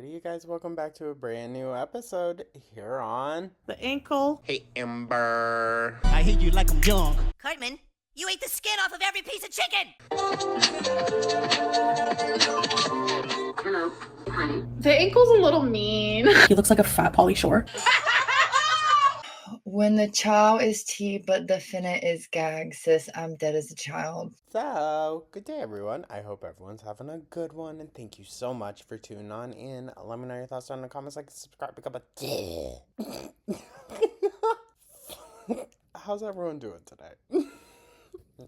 Alrighty, you guys, welcome back to a brand new episode here on The ankle. Hey Amber. I hate you like I'm young. Cartman, you ate the skin off of every piece of chicken! Hello, honey. The ankle's a little mean. He looks like a fat Pauly Shore. When the chow is tea, but the finna is gag, sis, I'm dead as a child. So, good day everyone. I hope everyone's having a good one, and thank you so much for tuning on in. Let me know your thoughts down in the comments, like, subscribe, pick up a How's everyone doing today?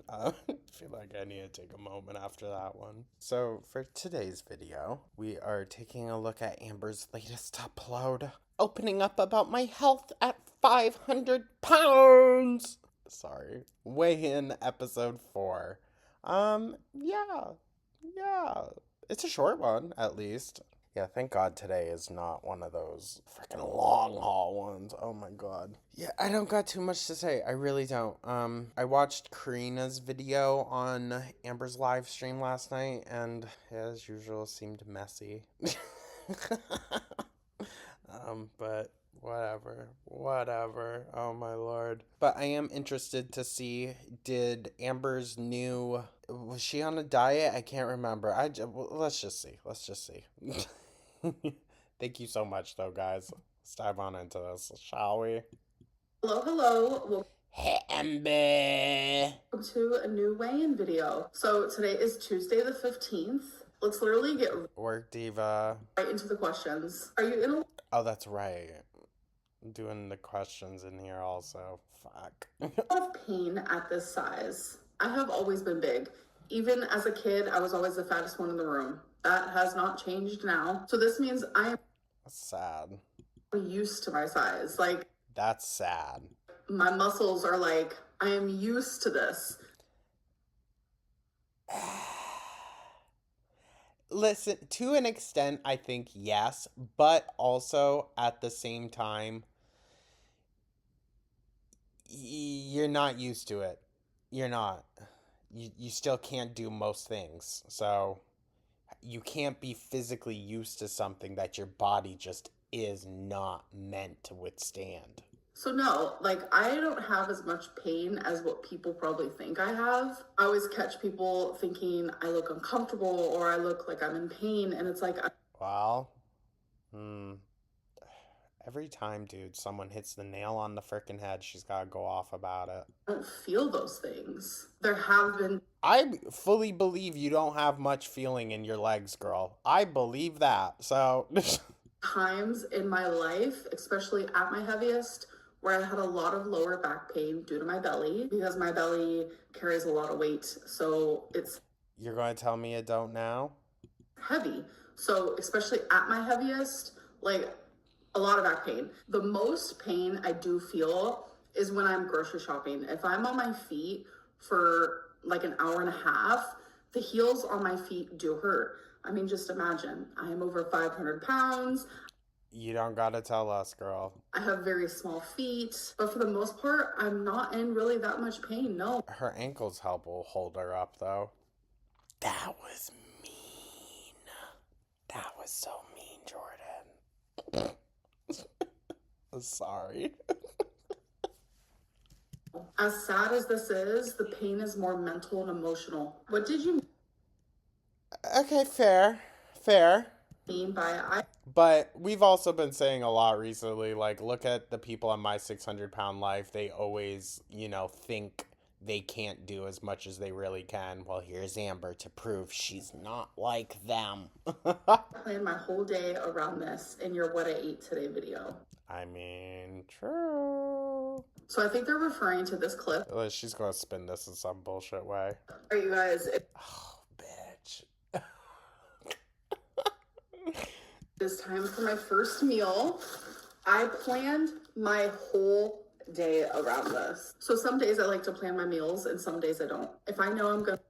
I feel like I need to take a moment after that one. So, for today's video, we are taking a look at Amber's latest upload. Opening up about my health at 500 pounds! Sorry. Weigh in episode 4. Yeah. It's a short one, at least. Yeah, thank God today is not one of those freaking long haul ones. Oh my God. Yeah, I don't got too much to say. I really don't. I watched Karina's video on Amber's live stream last night, and as usual, seemed messy. But whatever. Oh my Lord. But I am interested to see, did Amber's new, was she on a diet? I can't remember. Let's just see. Thank you so much though, guys. Let's dive on into this, shall we? Hello. Hey, Amber. Welcome to a new weigh-in video. So today is Tuesday the 15th. Let's literally get Work diva. right into the questions. Are you in a Oh, that's right. I'm doing the questions in here also. Fuck. lot of pain at this size? I have always been big. Even as a kid, I was always the fattest one in the room. That has not changed now. So this means I That's sad. am used to my size. Like, That's sad. my muscles are like, I am used to this. Listen, to an extent, I think yes, but also at the same time, you're not used to it. You're not. You still can't do most things. So you can't be physically used to something that your body just is not meant to withstand. So no, like, I don't have as much pain as what people probably think I have. I always catch people thinking I look uncomfortable or I look like I'm in pain, and it's like, I Well, every time, dude, someone hits the nail on the frickin' head, she's gotta go off about it. don't feel those things. There have been I fully believe you don't have much feeling in your legs, girl. I believe that. So, times in my life, especially at my heaviest, where I had a lot of lower back pain due to my belly, because my belly carries a lot of weight, so it's you're going to tell me you don't now? heavy. So especially at my heaviest, like, a lot of back pain. The most pain I do feel is when I'm grocery shopping. If I'm on my feet for like an hour and a half, the heels on my feet do hurt. I mean, just imagine, I am over 500 pounds. You don't gotta tell us, girl. I have very small feet, but for the most part, I'm not in really that much pain, no. Her ankles help will hold her up, though. That was mean. That was so mean, Jordan. Sorry. As sad as this is, the pain is more mental and emotional. What did you Okay, fair. mean by But we've also been saying a lot recently, like, look at the people on My 600 Pound Life. They always, think they can't do as much as they really can. Well, here's Amber to prove she's not like them. plan my whole day around this in your What I Ate Today video? I mean, true. So I think they're referring to this clip. She's gonna spin this in some bullshit way. Are you guys, Oh, bitch. it's time for my first meal. I planned my whole day around this. So some days I like to plan my meals and some days I don't. If I know I'm gonna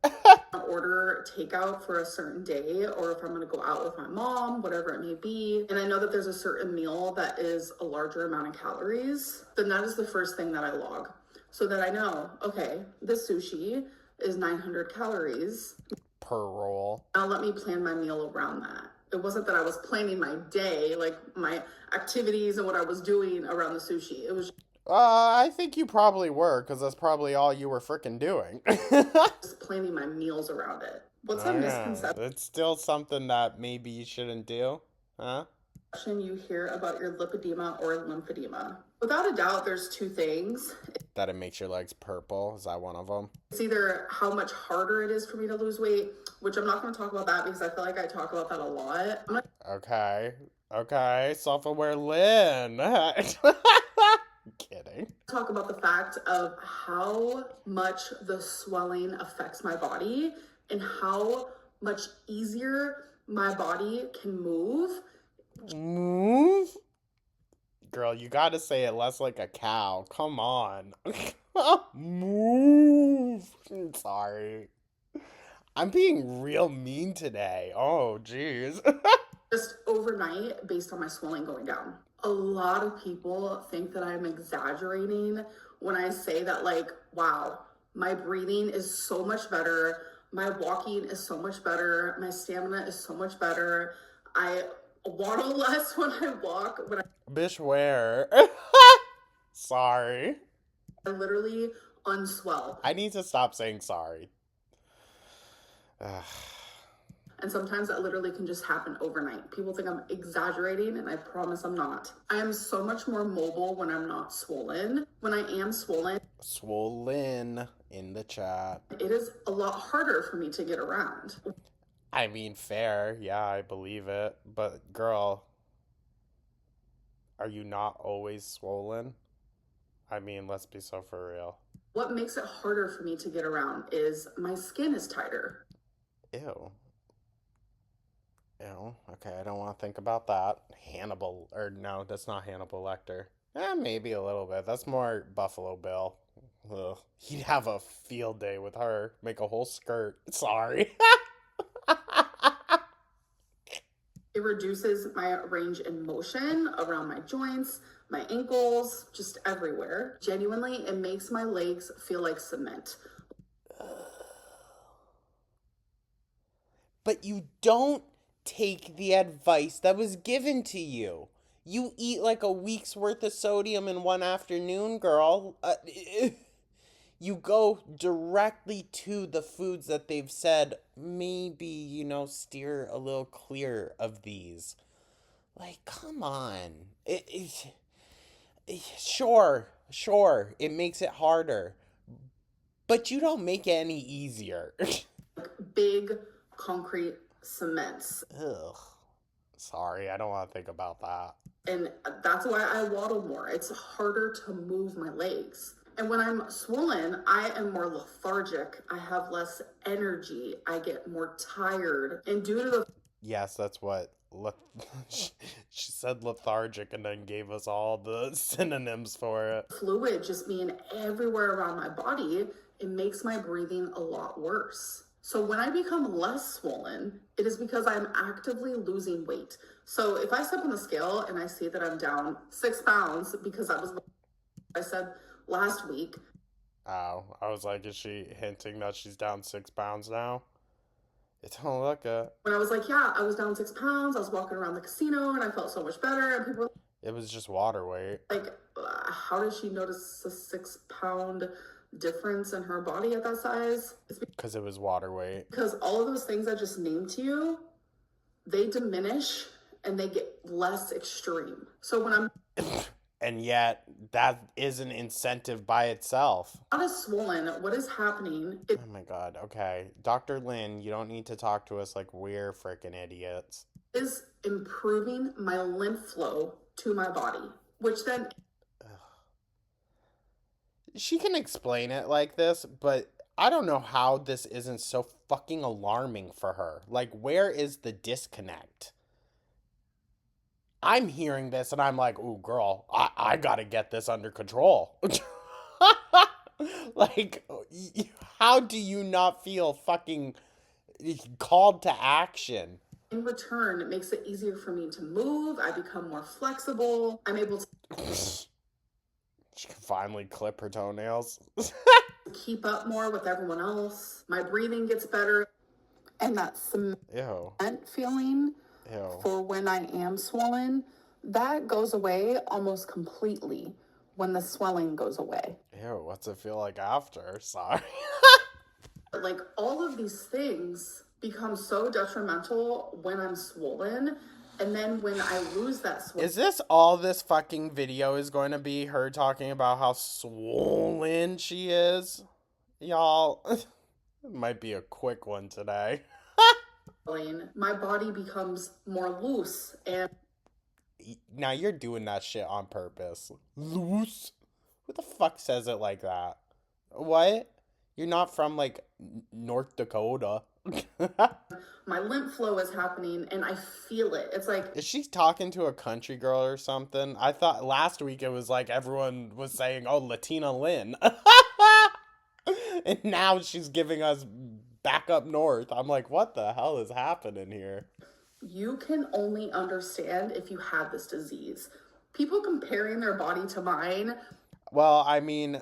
order takeout for a certain day, or if I'm gonna go out with my mom, whatever it may be, and I know that there's a certain meal that is a larger amount of calories, then that is the first thing that I log. So that I know, okay, this sushi is 900 calories. Per roll. Now let me plan my meal around that. It wasn't that I was planning my day, like my activities and what I was doing around the sushi. It was I think you probably were, because that's probably all you were freaking doing. just planning my meals around it. What's Oh, a yeah. misconception It's still something that maybe you shouldn't do, huh? you hear about your lipedema or lymphedema? Without a doubt, there's two things. That it makes your legs purple. Is that one of them? It's either how much harder it is for me to lose weight, which I'm not going to talk about that because I feel like I talk about that a lot. I'm going Okay. Okay. Self-aware Lynn. Kidding. to talk about the fact of how much the swelling affects my body and how much easier my body can move. Move? Girl, you gotta say it less like a cow. Come on. Move. Sorry. I'm being real mean today. Oh, jeez. Just overnight based on my swelling going down. A lot of people think that I'm exaggerating when I say that, like, wow, my breathing is so much better. My walking is so much better. My stamina is so much better. I waddle less when I walk. When Bish, where? Sorry. I literally unswell. I need to stop saying sorry. Ugh. And sometimes that literally can just happen overnight. People think I'm exaggerating, and I promise I'm not. I am so much more mobile when I'm not swollen. When I am swollen, Swollen in the chat. it is a lot harder for me to get around. I mean, fair. Yeah, I believe it. But, girl, are you not always swollen? I mean, let's be so for real. What makes it harder for me to get around is my skin is tighter. Ew. Ew. Okay, I don't want to think about that. Hannibal, or no, that's not Hannibal Lecter. Maybe a little bit. That's more Buffalo Bill. Ugh. He'd have a field day with her. Make a whole skirt. Sorry. It reduces my range in motion around my joints, my ankles, just everywhere. Genuinely, it makes my legs feel like cement. But you don't take the advice that was given to you. You eat like a week's worth of sodium in one afternoon, girl. You go directly to the foods that they've said, maybe, steer a little clear of these. Like, come on. Sure, it makes it harder. But you don't make it any easier. Big concrete cements. Ugh. Sorry, I don't want to think about that. And that's why I waddle more. It's harder to move my legs. And when I'm swollen, I am more lethargic. I have less energy. I get more tired. And due to the Yes, that's what she said, lethargic, and then gave us all the synonyms for it. fluid just being everywhere around my body, it makes my breathing a lot worse. So when I become less swollen, it is because I'm actively losing weight. So if I step on the scale and I see that I'm down 6 pounds, because that was what I said last week. Oh, I was like, is she hinting that she's down 6 pounds now? It don't look it. When I was like, yeah, I was down 6 pounds. I was walking around the casino and I felt so much better. And people were It was just water weight. like, how did she notice a 6 pound difference in her body at that size? It's Because it was water weight. because all of those things I just named to you, they diminish and they get less extreme. So when I'm And yet, that is an incentive by itself. not as swollen, what is happening is Oh my god, okay. Dr. Lynn, you don't need to talk to us like we're freaking idiots. improving my lymph flow to my body, which then She can explain it like this, but I don't know how this isn't so fucking alarming for her. Like, where is the disconnect? I'm hearing this and I'm like, ooh, girl, I gotta get this under control. Like, how do you not feel fucking called to action? in return, it makes it easier for me to move. I become more flexible. I'm able to She can finally clip her toenails. keep up more with everyone else. My breathing gets better. And that Ew. cement feeling Ew. for when I am swollen, that goes away almost completely when the swelling goes away. Ew, what's it feel like after? Sorry. Like, all of these things become so detrimental when I'm swollen, and then when I lose that swelling. Is this all this fucking video is going to be, her talking about how swollen she is? Y'all, it might be a quick one today. My body becomes more loose, and Now you're doing that shit on purpose. Loose? Who the fuck says it like that? What? You're not from, like, North Dakota. my lymph flow is happening, and I feel it. It's like, Is she talking to a country girl or something? I thought last week it was like everyone was saying, oh, Latina Lynn. And now she's giving us back up north. I'm like, what the hell is happening here? you can only understand if you have this disease. People comparing their body to mine, Well, I mean,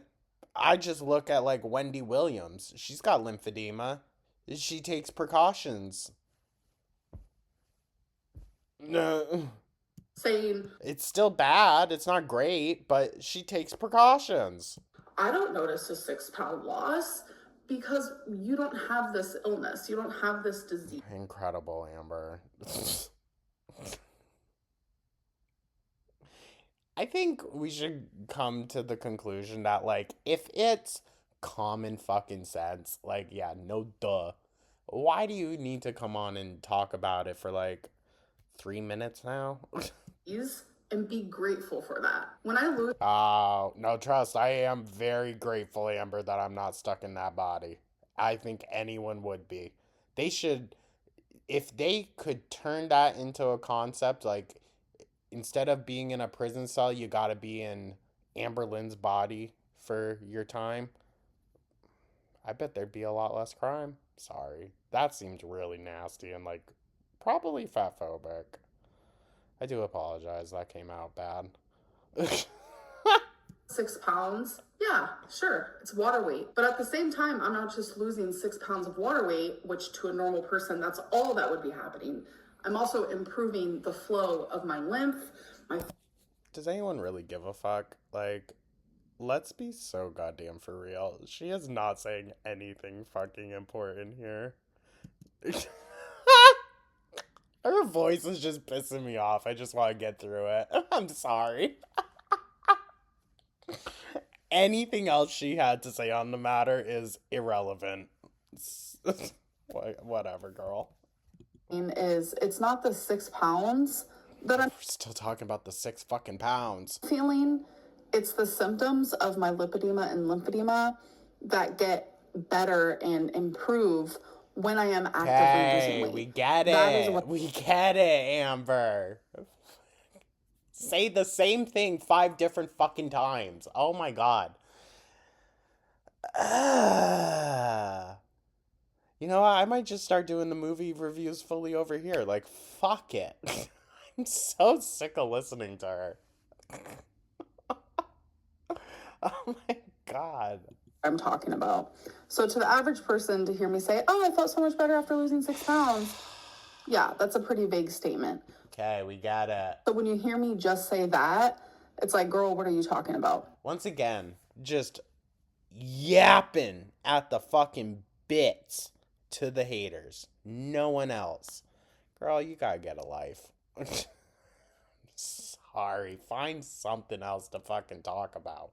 I just look at like Wendy Williams. She's got lymphedema. She takes precautions. No. saying, It's still bad. It's not great, but she takes precautions. I don't notice a 6-pound loss because you don't have this illness. You don't have this disease. Incredible, Amber. I think we should come to the conclusion that, like, if it's common fucking sense, like, yeah, no duh, why do you need to come on and talk about it for, like, 3 minutes now? And be grateful for that. When I lose Oh, no, trust, I am very grateful, Amber, that I'm not stuck in that body. I think anyone would be. They should, if they could turn that into a concept, like, instead of being in a prison cell, you gotta be in Amber Lynn's body for your time, I bet there'd be a lot less crime. Sorry. That seems really nasty and, like, probably fatphobic. I do apologize. That came out bad. 6 pounds, yeah, sure, it's water weight. But at the same time, I'm not just losing 6 pounds of water weight, which to a normal person, that's all that would be happening. I'm also improving the flow of my lymph. Does anyone really give a fuck? Like, let's be so goddamn for real. She is not saying anything fucking important here. Her voice is just pissing me off. I just want to get through it. I'm sorry. Anything else she had to say on the matter is irrelevant. Whatever, girl. Is it's not the 6 pounds that I'm We're still talking about the 6 fucking pounds. feeling, it's the symptoms of my lipedema and lymphedema that get better and improve when I am actively losing weight. We get That is it. what- We get it, Amber. Say the same thing 5 different fucking times. Oh my god. You know what? I might just start doing the movie reviews fully over here. Like, fuck it. I'm so sick of listening to her. Oh my god. I'm talking about. So to the average person to hear me say, oh, I felt so much better after losing 6 pounds. Yeah, that's a pretty vague statement. Okay, we got it. So when you hear me just say that, it's like, girl, what are you talking about? Once again, just yapping at the fucking bits to the haters. No one else. Girl, you gotta get a life. Sorry, find something else to fucking talk about.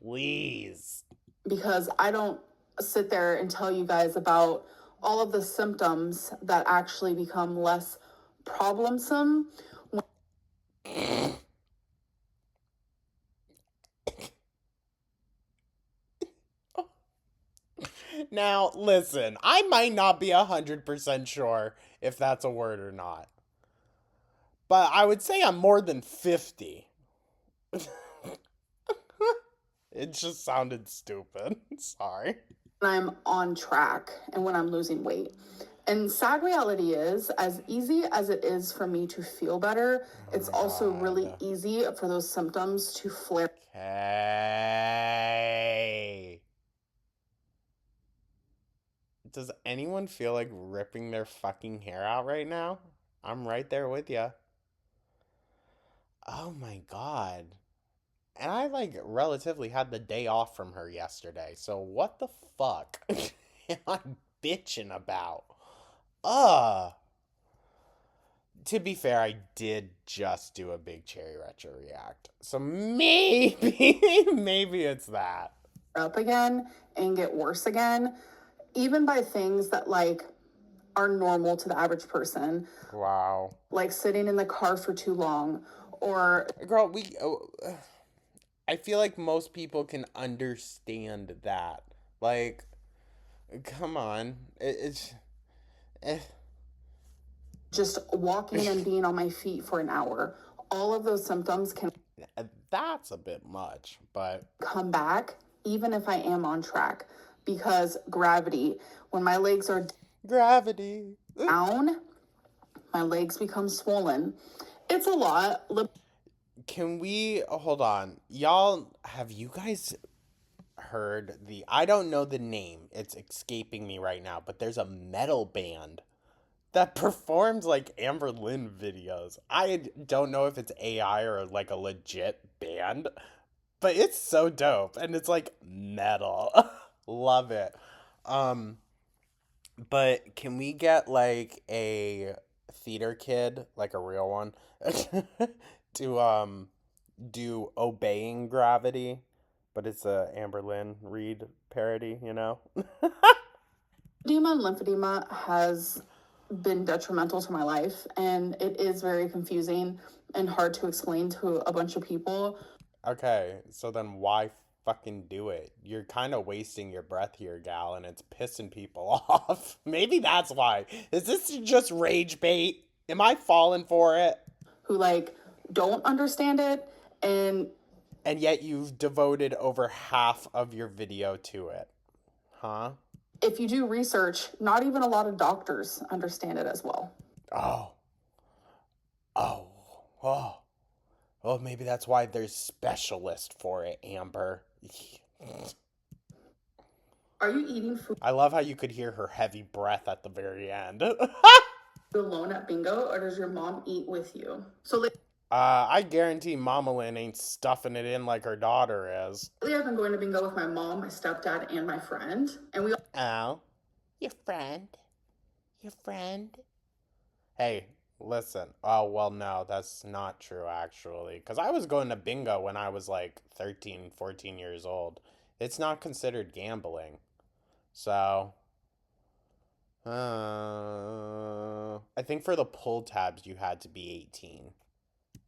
Please. Because I don't sit there and tell you guys about all of the symptoms that actually become less problemsome. Now, listen, I might not be 100% sure if that's a word or not. But I would say I'm more than 50. It just sounded stupid. Sorry. When I'm on track and when I'm losing weight. And sad reality is, as easy as it is for me to feel better, it's also really easy for those symptoms to flare. Okay. Does anyone feel like ripping their fucking hair out right now? I'm right there with you. Oh my God. And I like relatively had the day off from her yesterday. So what the fuck am I bitching about? To be fair, I did just do a big Cherry Retro react. So maybe it's that. Up again and get worse again, even by things that like are normal to the average person, Wow. like sitting in the car for too long, or Girl, I feel like most people can understand that. Like, come on. It's just walking and being on my feet for an hour. All of those symptoms can that's a bit much, but come back even if I am on track, because gravity, when my legs are gravity. down, my legs become swollen. It's a lot. Can we hold on? Y'all, have you guys heard I don't know the name. It's escaping me right now, but there's a metal band that performs like Amberlynn videos. I don't know if it's AI or like a legit band, but it's so dope and it's like metal. Love it. But can we get like a theater kid, like a real one, to do Obeying Gravity, but it's a Amberlynn Reed parody, you know? Edema and lymphedema has been detrimental to my life, and it is very confusing and hard to explain to a bunch of people. Okay, so then why fucking do it? You're kind of wasting your breath here, gal, and it's pissing people off. Maybe that's why. Is this just rage bait? Am I falling for it? Who like don't understand it, and yet you've devoted over half of your video to it. Huh? If you do research, not even a lot of doctors understand it as well. Well, maybe that's why there's specialists for it, Amber. Are you eating food I love how you could hear her heavy breath at the very end. alone at bingo, or does your mom eat with you? So I guarantee Mama Lynn ain't stuffing it in like her daughter is. lately I've been going to bingo with my mom, my stepdad, and my friend, and we Oh, your friend? Hey, listen. Oh, well, no, that's not true, actually. Because I was going to bingo when I was like 13, 14 years old. It's not considered gambling. So, I think for the pull tabs, you had to be 18.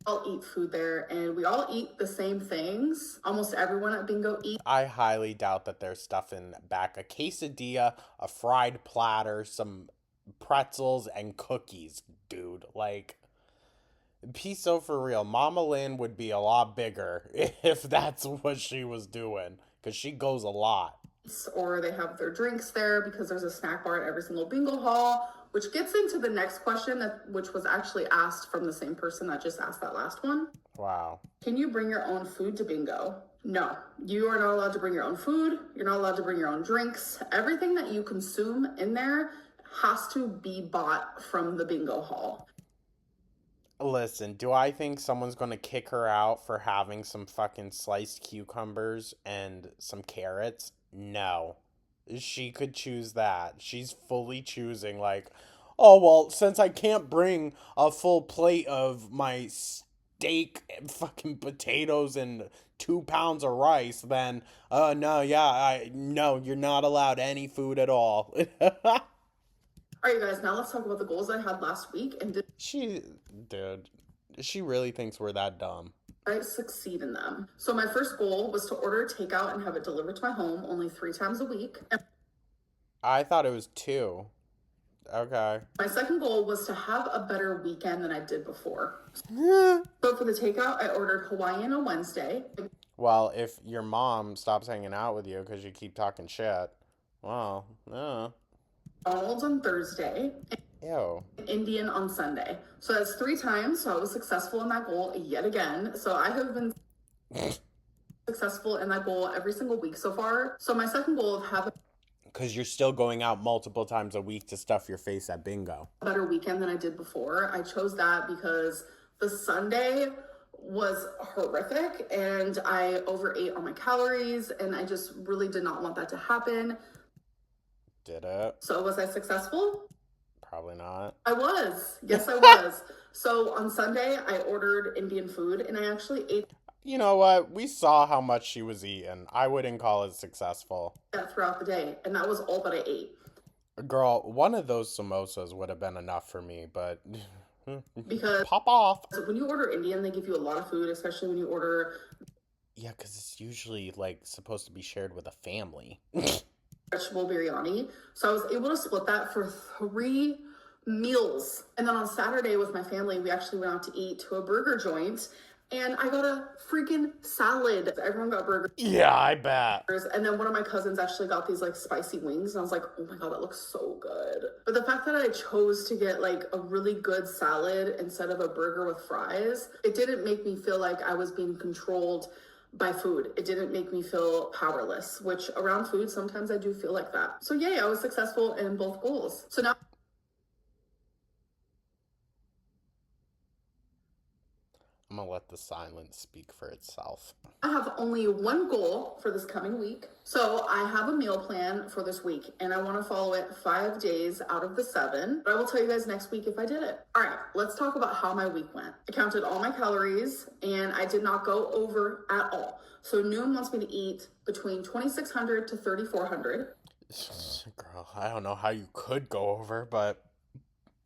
all eat food there, and we all eat the same things. Almost everyone at bingo eats. I highly doubt that they're stuffing back a quesadilla, a fried platter, some pretzels, and cookies, dude. Like, be so for real. Mama Lynn would be a lot bigger if that's what she was doing, because she goes a lot. Or they have their drinks there because there's a snack bar at every single bingo hall, which gets into the next question, which was actually asked from the same person that just asked that last one. Wow. Can you bring your own food to bingo? No, you are not allowed to bring your own food. You're not allowed to bring your own drinks. Everything that you consume in there has to be bought from the bingo hall. Listen, do I think someone's gonna kick her out for having some fucking sliced cucumbers and some carrots? No. She could choose that. She's fully choosing, like, oh, well, since I can't bring a full plate of my steak and fucking potatoes and 2 pounds of rice, then, no, you're not allowed any food at all. All right, you guys, now let's talk about the goals I had last week, and did she really thinks we're that dumb. I succeed in them. So my first goal was to order takeout and have it delivered to my home only 3 times a week. And I thought it was 2. Okay. my second goal was to have a better weekend than I did before. So for the takeout, I ordered Hawaiian on Wednesday. Well, if your mom stops hanging out with you because you keep talking shit, well, McDonald's on Thursday. Ew. Indian on Sunday. So that's 3 times. So I was successful in that goal yet again. So I have been successful in that goal every single week so far. So my second goal of having Because you're still going out multiple times a week to stuff your face at bingo. Better weekend than I did before. I chose that because the Sunday was horrific and I overate on my calories and I just really did not want that to happen. Did it? So was I successful? Probably not. I was. Yes, I was. So on Sunday, I ordered Indian food and I actually ate You know what? We saw how much she was eating. I wouldn't call it successful. that throughout the day, and that was all that I ate. Girl, one of those samosas would have been enough for me, but Because pop off. when you order Indian, they give you a lot of food, especially when you order Yeah, because it's usually like supposed to be shared with a family. vegetable biryani. So I was able to split that for 3 meals. And then on Saturday with my family, we actually went out to eat to a burger joint. And I got a freaking salad. Everyone got burgers. Yeah, I bet. And then one of my cousins actually got these like spicy wings. And I was like, oh my God, that looks so good. But the fact that I chose to get like a really good salad instead of a burger with fries, it didn't make me feel like I was being controlled by food. It didn't make me feel powerless, which around food, sometimes I do feel like that. So yay, I was successful in both goals. So now I'm gonna let the silence speak for itself. I have only one goal for this coming week. So I have a meal plan for this week and I want to follow it 5 days out of the 7. But I will tell you guys next week if I did it. All right, let's talk about how my week went. I counted all my calories and I did not go over at all. So Noom wants me to eat between 2,600 to 3,400. Girl, I don't know how you could go over, but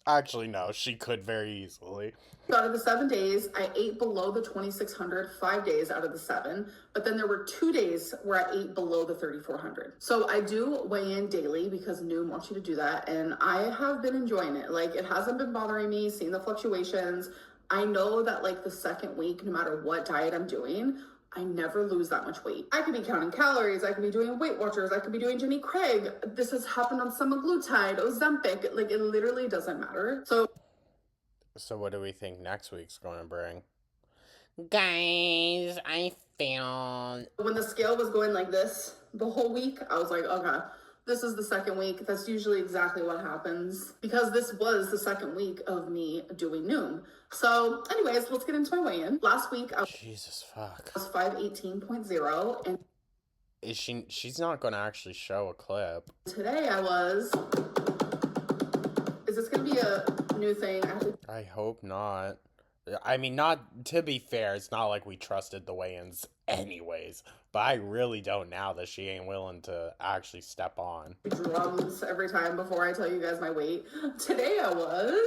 actually, no, she could very easily. Out of the 7 days, I ate below the 2,600 5 days out of the 7, but then there were 2 days where I ate below the 3,400. So I do weigh in daily because Noom wants you to do that, and I have been enjoying it. Like, it hasn't been bothering me, seeing the fluctuations. I know that like the second week, no matter what diet I'm doing, I never lose that much weight. I could be counting calories, I could be doing Weight Watchers, I could be doing Jenny Craig. This has happened on semaglutide, Ozempic, like it literally doesn't matter. So what do we think next week's going to bring? Guys, I found... When the scale was going like this the whole week, I was like, okay, this is the second week. That's usually exactly what happens because this was the second week of me doing Noom. So anyways, let's get into my weigh-in. Last week, I Jesus fuck. was 518.0 and She's not going to actually show a clip. today I was... Is this going to be a new thing? I hope not. I mean, not to be fair, it's not like we trusted the weigh-ins anyways, but I really don't now that she ain't willing to actually step on. Drums every time before I tell you guys my weight. Today I was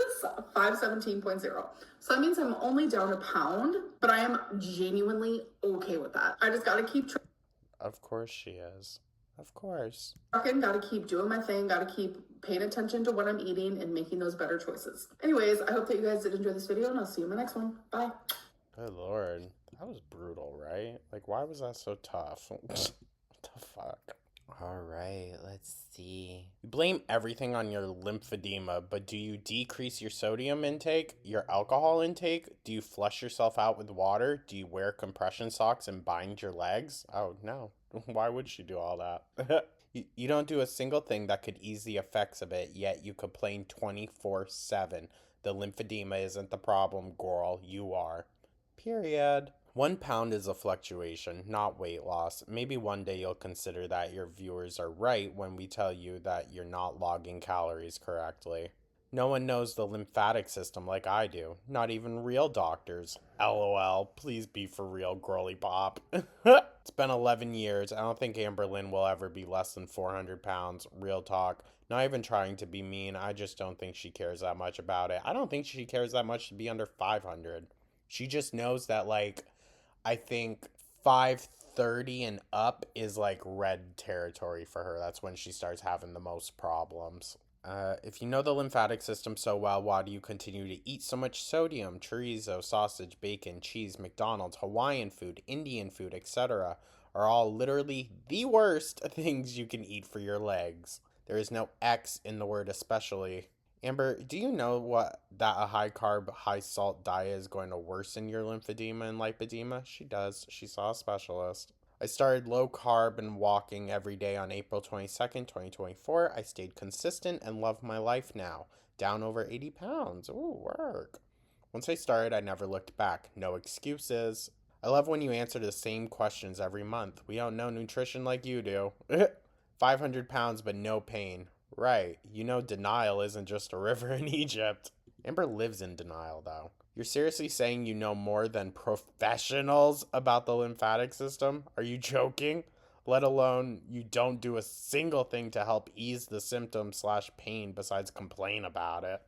517.0. So that means I'm only down a pound, but I am genuinely okay with that. I just gotta keep Of course she is. Of course. trucking, gotta keep doing my thing, gotta keep paying attention to what I'm eating and making those better choices. Anyways, I hope that you guys did enjoy this video and I'll see you in the next one. Bye. Good lord. That was brutal, right? Like, why was that so tough? What the fuck? Alright, let's see. You blame everything on your lymphedema, but do you decrease your sodium intake, your alcohol intake? Do you flush yourself out with water? Do you wear compression socks and bind your legs? Oh, no. Why would she do all that? You don't do a single thing that could ease the effects of it, yet you complain 24/7. The lymphedema isn't the problem, girl. You are. Period. 1 pound is a fluctuation, not weight loss. Maybe one day you'll consider that your viewers are right when we tell you that you're not logging calories correctly. No one knows the lymphatic system like I do. Not even real doctors. LOL. Please be for real, girly pop. It's been 11 years. I don't think Amberlynn will ever be less than 400 pounds. Real talk. Not even trying to be mean. I just don't think she cares that much about it. I don't think she cares that much to be under 500. She just knows that, like, I think 530 and up is, like, red territory for her. That's when she starts having the most problems. If you know the lymphatic system so well, why do you continue to eat so much sodium? Chorizo, sausage, bacon, cheese, McDonald's, Hawaiian food, Indian food, etc. are all literally the worst things you can eat for your legs. There is no X in the word especially. Amber, do you know that a high-carb, high-salt diet is going to worsen your lymphedema and lipedema? She does. She saw a specialist. I started low carb and walking every day on April 22nd, 2024. I stayed consistent and love my life now. Down over 80 pounds. Ooh, work. Once I started, I never looked back. No excuses. I love when you answer the same questions every month. We don't know nutrition like you do. 500 pounds but no pain. Right. You know denial isn't just a river in Egypt. Amber lives in denial, though. You're seriously saying you know more than professionals about the lymphatic system? Are you joking? Let alone you don't do a single thing to help ease the symptom/pain besides complain about it.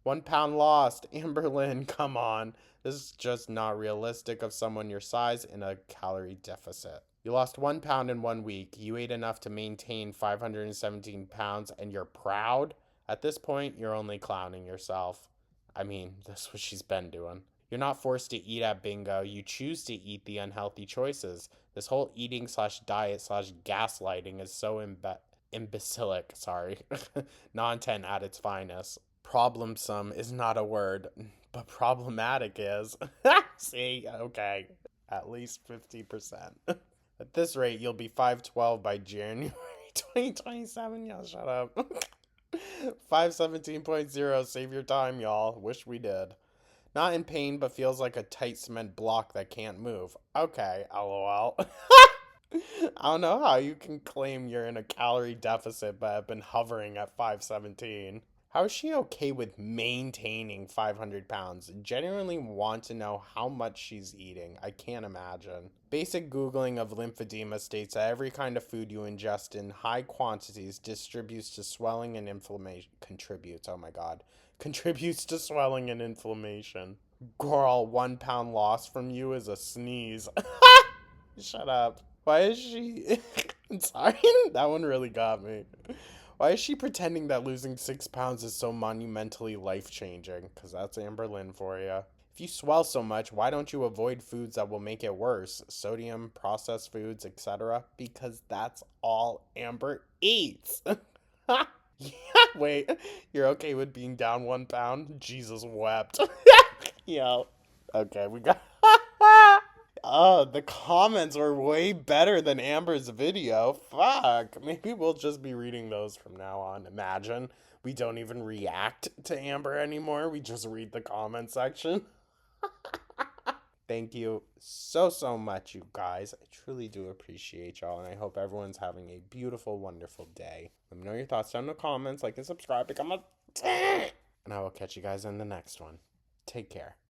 1 pound lost. Amber Lynn, come on. This is just not realistic of someone your size in a calorie deficit. You lost 1 pound in 1 week. You ate enough to maintain 517 pounds and you're proud? At this point, you're only clowning yourself. I mean, that's what she's been doing. You're not forced to eat at bingo. You choose to eat the unhealthy choices. This whole eating/diet/gaslighting is so imbecilic, non-10 at its finest. Problemsome is not a word, but problematic is. See, okay, at least 50%. At this rate, you'll be 5'12" by January 2027. Y'all shut up. 517.0, save your time, y'all. Wish we did. Not in pain, but feels like a tight cement block that can't move. Okay, lol. I don't know how you can claim you're in a calorie deficit but have been hovering at 517. How is she okay with maintaining 500 pounds? Genuinely want to know how much she's eating. I can't imagine. Basic Googling of lymphedema states that every kind of food you ingest in high quantities contributes to swelling and inflammation. Contributes to swelling and inflammation. Girl, 1 pound loss from you is a sneeze. Shut up. Why is she... Sorry, that one really got me. Why is she pretending that losing 6 pounds is so monumentally life-changing? Because that's Amber Lynn for you. If you swell so much, why don't you avoid foods that will make it worse? Sodium, processed foods, etc. Because that's all Amber eats. Yeah, wait. You're okay with being down 1 pound? Jesus wept. Yo. Okay, we got... Oh, the comments were way better than Amber's video. Fuck. Maybe we'll just be reading those from now on. Imagine. We don't even react to Amber anymore. We just read the comment section. Thank you so much, you guys. I truly do appreciate y'all, and I hope everyone's having a beautiful, wonderful day. Let me know your thoughts down in the comments. Like and subscribe. Become a... And I will catch you guys in the next one. Take care.